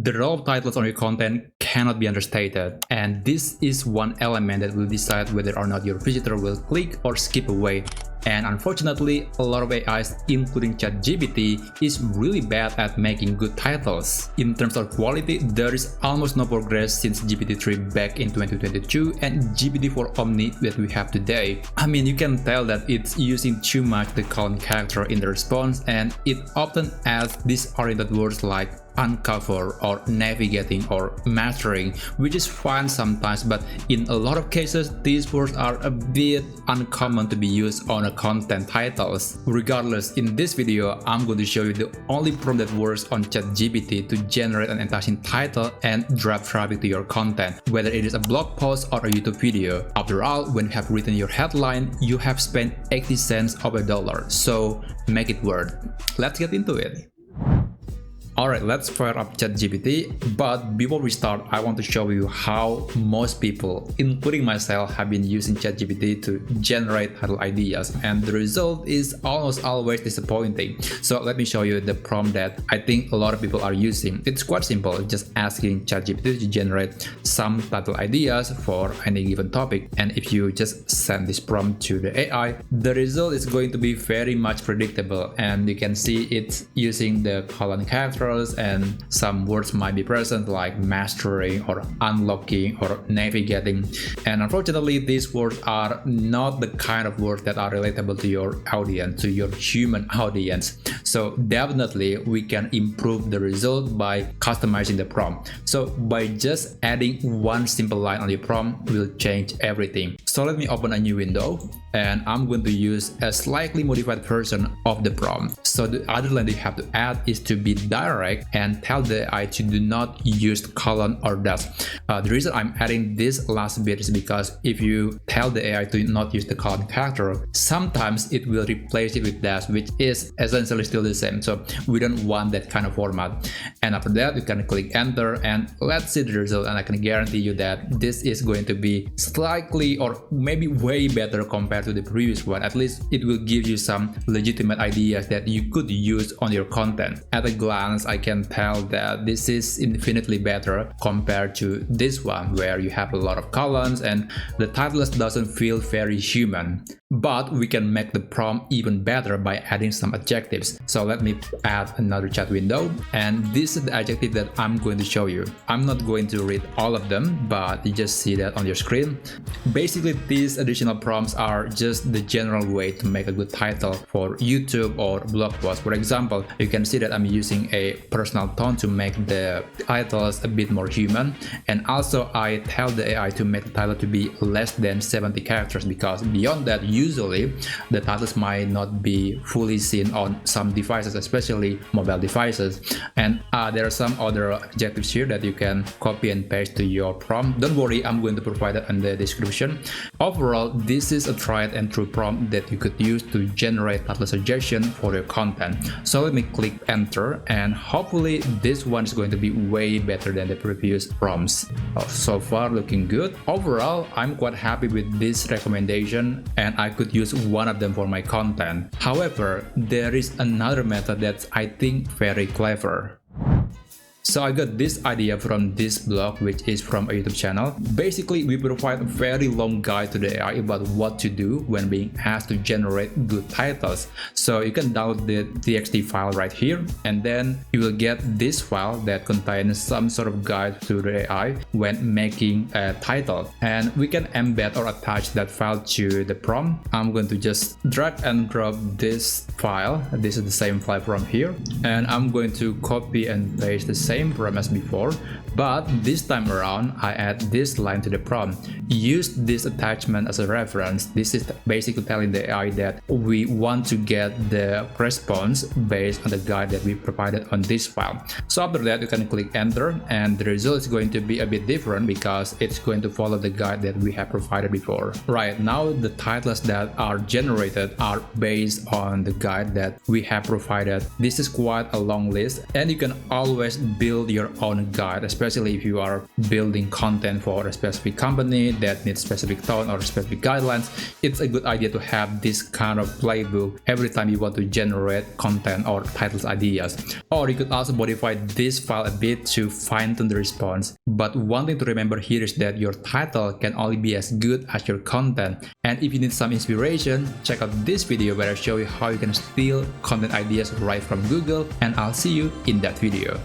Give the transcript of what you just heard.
The role of titles on your content cannot be understated, and this is one element that will decide whether or not your visitor will click or skip away. And unfortunately, a lot of AIs, including ChatGPT, is really bad at making good titles. In terms of quality, there is almost no progress since GPT-3 back in 2022 and GPT-4 Omni that we have today. I mean, you can tell that it's using too much the colon character in the response, and it often adds disoriented words like uncover or navigating or mastering, which is fine sometimes, but in a lot of cases these words are a bit uncommon to be used on a content titles. Regardless, in this video I'm going to show you the only prompt that works on ChatGPT to generate an enticing title and drive traffic to your content, whether it is a blog post or a YouTube video. After all, when you have written your headline, you have spent 80 cents of a dollar, so make it worth. Let's get into it. Alright, let's fire up ChatGPT, but before we start, I want to show you how most people, including myself, have been using ChatGPT to generate title ideas, and the result is almost always disappointing. So let me show you the prompt that I think a lot of people are using. It's quite simple, just asking ChatGPT to generate some title ideas for any given topic, and if you just send this prompt to the AI, the result is going to be very much predictable, and you can see it's using the colon character, and some words might be present like mastering or unlocking or navigating, and unfortunately these words are not the kind of words that are relatable to your audience, to your human audience. So definitely we can improve the result by customizing the prompt. So by just adding one simple line on your prompt will change everything. So let me open a new window, and I'm going to use a slightly modified version of the prompt. So the other line that you have to add is to be direct and tell the AI to do not use colon or dash. The reason I'm adding this last bit is because if you tell the AI to not use the colon character, sometimes it will replace it with dash, which is essentially still the same. So we don't want that kind of format. And after that, you can click enter and let's see the result, and I can guarantee you that this is going to be slightly or maybe way better compared to the previous one. At least it will give you some legitimate ideas that you could use on your content. At a glance, I can tell that this is infinitely better compared to this one where you have a lot of columns and the title doesn't feel very human. But we can make the prompt even better by adding some adjectives. So let me add another chat window, and this is the adjective that I'm going to show you. I'm not going to read all of them, but you just see that on your screen. Basically, these additional prompts are just the general way to make a good title for YouTube or blog post. For example, you can see that I'm using a personal tone to make the titles a bit more human, and also I tell the AI to make the title to be less than 70 characters, because beyond that, usually the titles might not be fully seen on some devices, especially mobile devices. And there are some other adjectives here that you can copy and paste to your prompt. Don't worry, I'm going to provide it in the description. Overall, this is a tried and true prompt that you could use to generate title suggestion for your content. So let me click enter, and hopefully this one is going to be way better than the previous prompts. So far looking good. Overall, I'm quite happy with this recommendation, and I could use one of them for my content. However, there is another method that's I think very clever. So I got this idea from this blog, which is from a YouTube channel. Basically, we provide a very long guide to the AI about what to do when being asked to generate good titles. So you can download the txt file right here, and then you will get this file that contains some sort of guide to the AI when making a title. And we can embed or attach that file to the prompt. I'm going to just drag and drop this file. This is the same file from here, and I'm going to copy and paste the same prompt as before, but this time around I add this line to the prompt. Use this attachment as a reference. This is basically telling the AI that we want to get the response based on the guide that we provided on this file. So after that, you can click enter, and the result is going to be a bit different because it's going to follow the guide that we have provided before. Right now, the titles that are generated are based on the guide that we have provided. This is quite a long list, and you can always build your own guide, especially if you are building content for a specific company that needs specific tone or specific guidelines. It's a good idea to have this kind of playbook every time you want to generate content or titles ideas. Or you could also modify this file a bit to fine-tune the response. But one thing to remember here is that your title can only be as good as your content. And if you need some inspiration, check out this video where I show you how you can steal content ideas right from Google, and I'll see you in that video.